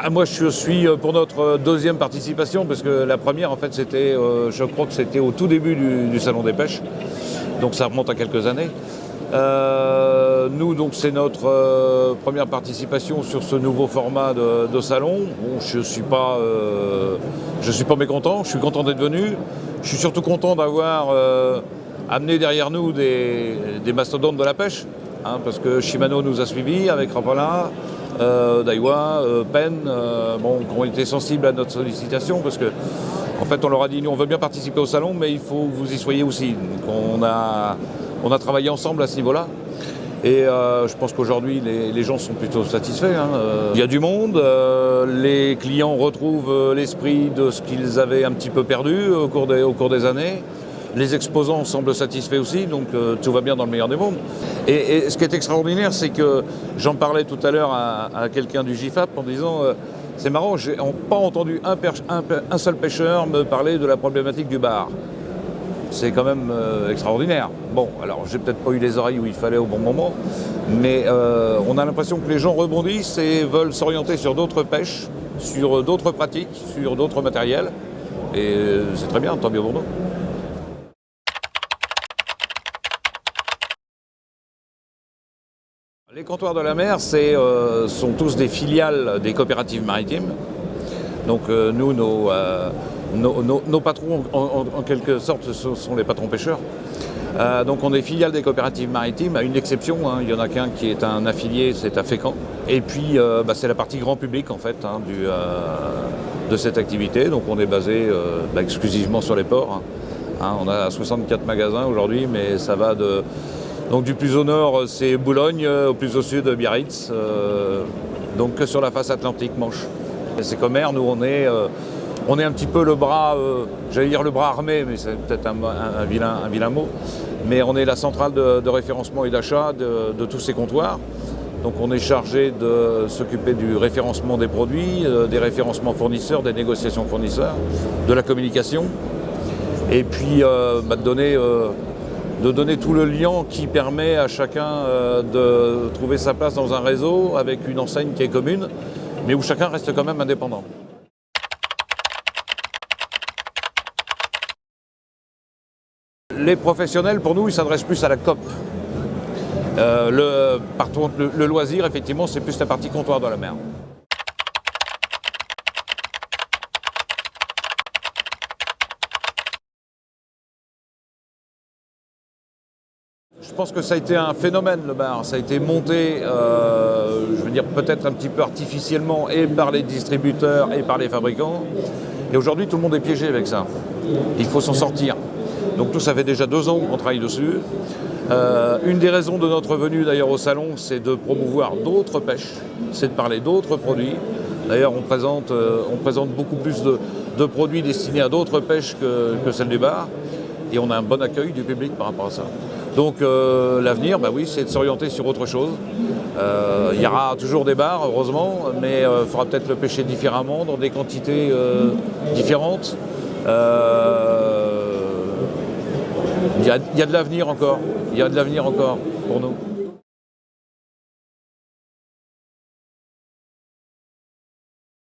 Moi, je suis pour notre deuxième participation, parce que la première, en fait, c'était, je crois que c'était au tout début du Salon des Pêches, donc ça remonte à quelques années. Nous, donc, c'est notre première participation sur ce nouveau format de salon. Bon, je suis pas mécontent, je suis content d'être venu. Je suis surtout content d'avoir amené derrière nous des mastodontes de la pêche, hein, parce que Shimano nous a suivis avec Rapala, Daiwa, Penn, qui ont été sensibles à notre sollicitation, parce que en fait on leur a dit, nous on veut bien participer au salon, mais il faut que vous y soyez aussi. Donc on a travaillé ensemble à ce niveau-là. Et je pense qu'aujourd'hui, les gens sont plutôt satisfaits, hein. Il y a du monde, les clients retrouvent l'esprit de ce qu'ils avaient un petit peu perdu au cours des années. Les exposants semblent satisfaits aussi, donc tout va bien dans le meilleur des mondes. Et ce qui est extraordinaire, c'est que j'en parlais tout à l'heure à quelqu'un du GIFAP en disant c'est marrant, j'ai pas entendu un seul pêcheur me parler de la problématique du bar. C'est quand même extraordinaire. Bon, alors j'ai peut-être pas eu les oreilles où il fallait au bon moment, mais on a l'impression que les gens rebondissent et veulent s'orienter sur d'autres pêches, sur d'autres pratiques, sur d'autres matériels. Et c'est très bien, tant mieux pour nous. Les comptoirs de la mer, sont tous des filiales des coopératives maritimes. Donc nous, nos patrons, en quelque sorte, ce sont les patrons pêcheurs. Donc on est filiale des coopératives maritimes, à une exception, hein. Il y en a qu'un qui est un affilié, c'est à Fécamp. Et puis c'est la partie grand public en fait, hein, de cette activité. Donc on est basé exclusivement sur les ports, hein. On a 64 magasins aujourd'hui, mais ça va donc du plus au nord, c'est Boulogne, au plus au sud, Biarritz, donc sur la face atlantique, Manche. C'est Comer, nous on est un petit peu le bras, j'allais dire le bras armé, mais c'est peut-être un vilain mot, mais on est la centrale de référencement et d'achat de tous ces comptoirs. Donc on est chargé de s'occuper du référencement des produits, des référencements fournisseurs, des négociations fournisseurs, de la communication, et puis de donner tout le lien qui permet à chacun de trouver sa place dans un réseau avec une enseigne qui est commune, mais où chacun reste quand même indépendant. Les professionnels, pour nous, ils s'adressent plus à la COP. Par contre, le loisir, effectivement, c'est plus la partie comptoir de la mer. Je pense que ça a été un phénomène, le bar. Ça a été monté, je veux dire, peut-être un petit peu artificiellement, et par les distributeurs et par les fabricants. Et aujourd'hui, tout le monde est piégé avec ça. Il faut s'en sortir. Donc tout ça fait déjà 2 ans qu'on travaille dessus. Une des raisons de notre venue d'ailleurs au salon, c'est de promouvoir d'autres pêches, c'est de parler d'autres produits. D'ailleurs, on présente beaucoup plus de produits destinés à d'autres pêches que celles du bar. Et on a un bon accueil du public par rapport à ça. Donc l'avenir, oui, c'est de s'orienter sur autre chose. Il y aura toujours des bars, heureusement, mais il faudra peut-être le pêcher différemment, dans des quantités différentes. Il y a de l'avenir encore. Il y a de l'avenir encore pour nous.